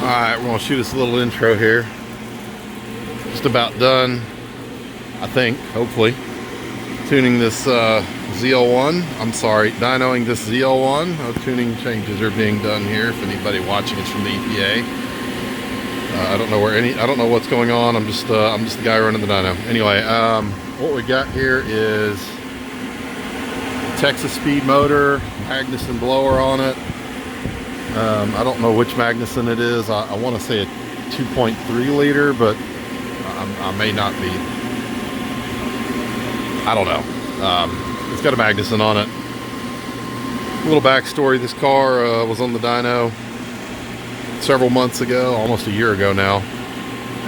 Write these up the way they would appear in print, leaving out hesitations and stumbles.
Alright, we're going to shoot us a little intro here. Just about done, I think, hopefully. Tuning this ZL1. I'm sorry, dynoing this ZL1. No tuning changes are being done here. If anybody watching is from the EPA. I don't know what's going on. I'm just the guy running the dyno. Anyway, what we got here is Texas speed motor, Magnusson blower on it. I don't know which Magnusson it is. I want to say a 2.3 liter, but I may not be. I don't know. It's got a Magnusson on it. A little backstory: this car was on the dyno several months ago, almost a year ago now,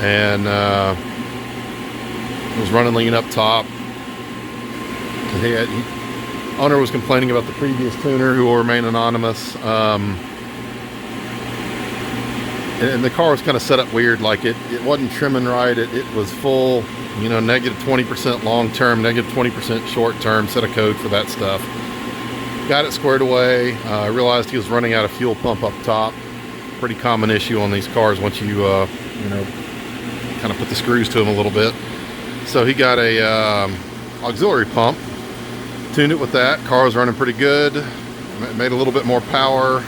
and it was running lean up top. Owner was complaining about the previous tuner, who will remain anonymous. And the car was kind of set up weird, like it wasn't trimming right. It was full, you know, negative 20% long term, negative 20% short term, set a code for that stuff. Got it squared away. I realized he was running out of fuel pump up top. Pretty common issue on these cars once you, you know, kind of put the screws to them a little bit. So he got a auxiliary pump, tuned it with that. Car was running pretty good, made a little bit more power.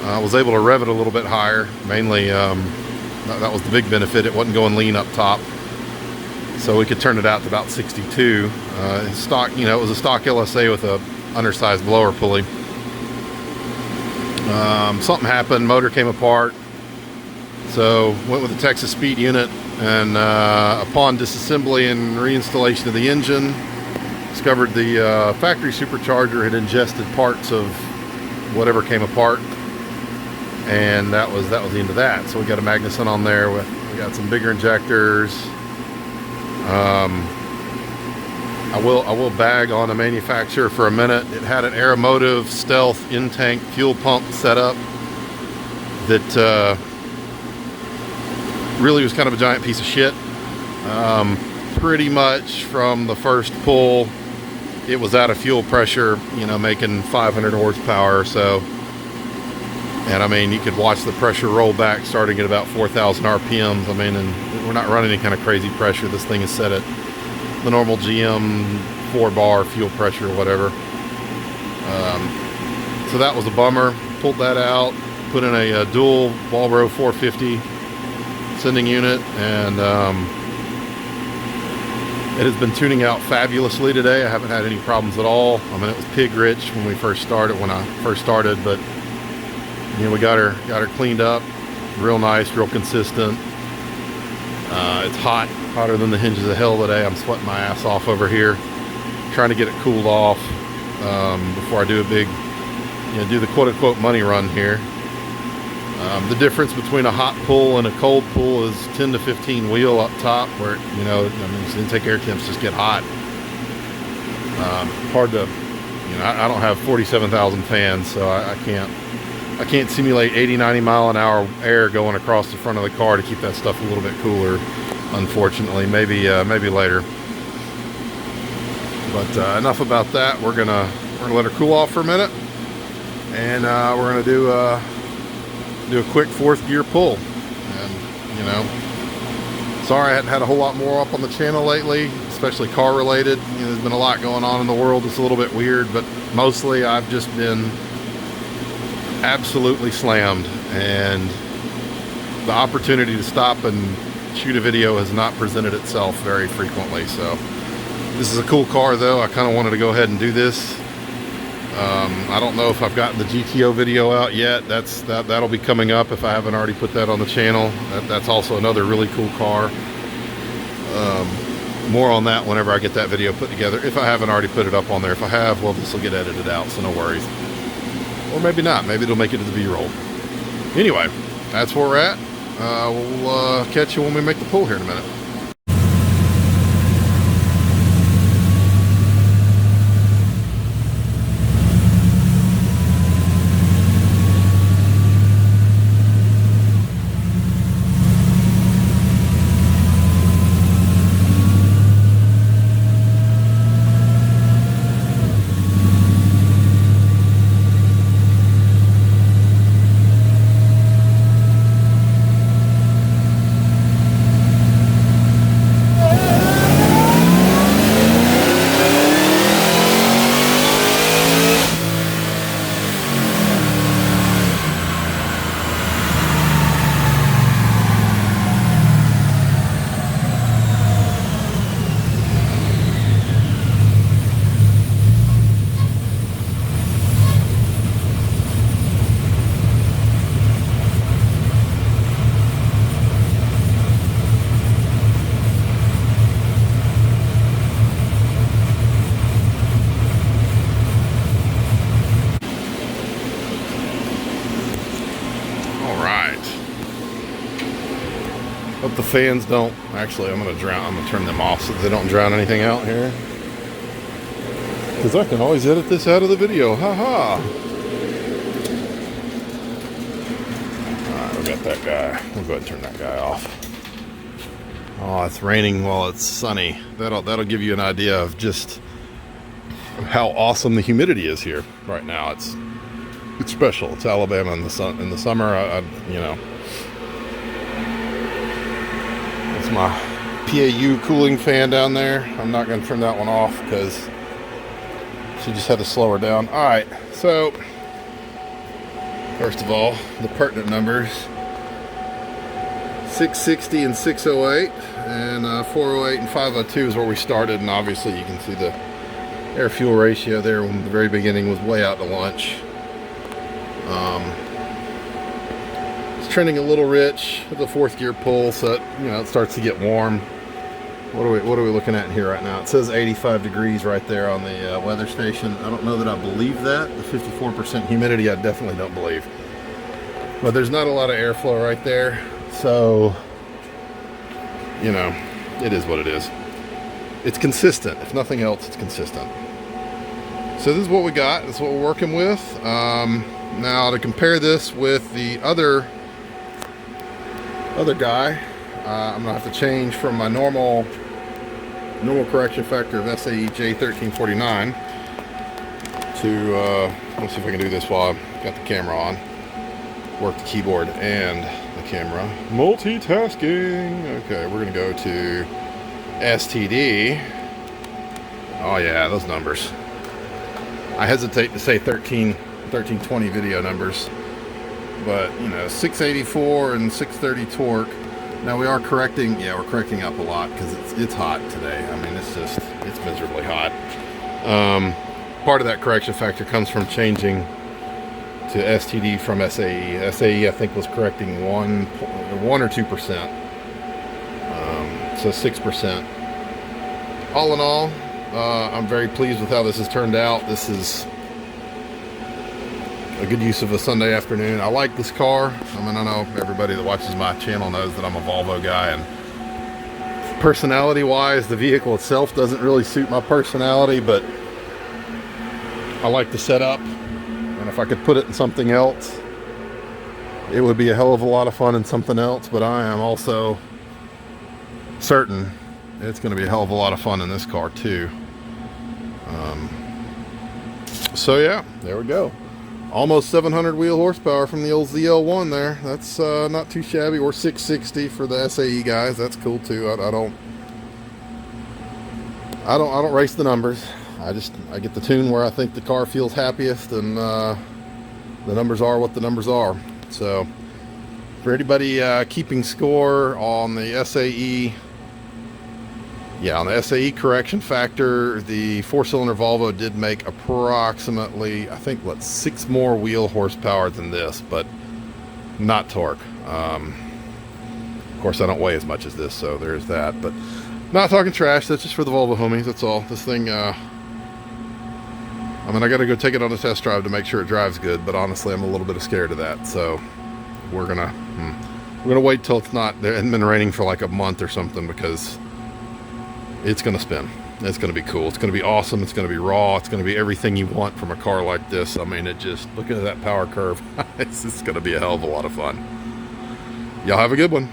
I was able to rev it a little bit higher. Mainly, that was the big benefit. It wasn't going lean up top, so we could turn it out to about 62. Stock, you know, it was a stock LSA with a undersized blower pulley. Something happened. Motor came apart, so went with the Texas speed unit. And upon disassembly and reinstallation of the engine, discovered the factory supercharger had ingested parts of whatever came apart. And that was the end of that. So we got a Magnusson on there. We got some bigger injectors. I will bag on a manufacturer for a minute. It had an Aeromotive Stealth in-tank fuel pump setup that really was kind of a giant piece of shit. Pretty much from the first pull, it was out of fuel pressure, you know, making 500 horsepower or so. And I mean, you could watch the pressure roll back starting at about 4,000 RPMs. I mean, and we're not running any kind of crazy pressure. This thing is set at the normal GM 4-bar fuel pressure or whatever. So that was a bummer. Pulled that out, put in a dual Walbro 450 sending unit, and it has been tuning out fabulously today. I haven't had any problems at all. I mean, it was pig rich when I first started, but you know, we got her cleaned up, real nice, real consistent. It's hot, hotter than the hinges of hell today. I'm sweating my ass off over here, trying to get it cooled off before I do a big, you know, do the quote-unquote money run here. The difference between a hot pull and a cold pull is 10 to 15 wheel up top, where, you know, I mean, intake air temps just get hot. Hard to, you know, I don't have 47,000 fans, so I can't simulate 80, 90 mile an hour air going across the front of the car to keep that stuff a little bit cooler, unfortunately. Maybe later. But enough about that. We're gonna let her cool off for a minute, and we're gonna do a quick fourth gear pull. And, you know, sorry I hadn't had a whole lot more up on the channel lately, especially car related. You know, there's been a lot going on in the world. It's a little bit weird, but mostly I've just been absolutely slammed, and the opportunity to stop and shoot a video has not presented itself very frequently. So this is a cool car, though. I kind of wanted to go ahead and do this. I don't know if I've gotten the GTO video out yet. That'll be coming up if I haven't already put that on the channel. That's also another really cool car. More on that whenever I get that video put together, if I haven't already put it up on there. If I have, well, this will get edited out, so no worries. Or maybe not. Maybe it'll make it to the B-roll. Anyway, that's where we're at. We'll catch you when we make the pull here in a minute. Hope the fans don't, actually I'm gonna turn them off so they don't drown anything out here. Because I can always edit this out of the video, haha. Alright, we got that guy. We'll go ahead and turn that guy off. Oh, it's raining while it's sunny. That'll give you an idea of just how awesome the humidity is here right now. It's special. It's Alabama in the summer. You know, it's my PAU cooling fan down there. I'm not going to turn that one off because she just had to slow her down. All right, so first of all, the pertinent numbers: 660 and 608, and 408 and 502 is where we started. And obviously, you can see the air-fuel ratio there when the very beginning was way out to lunch. It's trending a little rich with the fourth gear pull, so it starts to get warm. What are we looking at here right now? It says 85 degrees right there on the weather station. I don't know that I believe that. The 54% humidity, I definitely don't believe. But there's not a lot of airflow right there, so it is what it is. It's consistent. If nothing else, it's consistent. So this is what we got. This is what we're working with. Now to compare this with the other guy, I'm gonna have to change from my normal correction factor of SAE J1349 to let's see if I can do this while I've got the camera on. Work the keyboard and the camera. Multitasking. Okay, we're gonna go to STD. Oh yeah, those numbers. I hesitate to say 1320 video numbers, but 684 and 630 torque. Now we are correcting, we're correcting up a lot because it's hot today. I mean, it's miserably hot. Part of that correction factor comes from changing to STD from SAE. SAE I think was correcting 1 or 2%, so 6%. All in all, I'm very pleased with how this has turned out. This is a good use of a Sunday afternoon. I like this car. I mean, I know everybody that watches my channel knows that I'm a Volvo guy, and personality wise, the vehicle itself doesn't really suit my personality, but I like the setup, and if I could put it in something else, it would be a hell of a lot of fun in something else. But I am also certain it's going to be a hell of a lot of fun in this car too. So yeah, there we go. Almost 700 wheel horsepower from the old ZL1 there. That's not too shabby. Or 660 for the SAE guys. That's cool too. I don't race the numbers. I get the tune where I think the car feels happiest, and the numbers are what the numbers are. So for anybody keeping score on the SAE, on the SAE correction factor, the 4-cylinder Volvo did make approximately, I think, 6 more wheel horsepower than this, but not torque. Of course, I don't weigh as much as this, so there's that. But not talking trash. That's just for the Volvo homies. That's all. This thing, I mean, I got to go take it on a test drive to make sure it drives good. But honestly, I'm a little bit scared of that. So we're gonna wait till it hasn't been raining for like a month or something, because it's going to spin. It's going to be cool. It's going to be awesome. It's going to be raw. It's going to be everything you want from a car like this. I mean, look at that power curve. It's going to be a hell of a lot of fun. Y'all have a good one.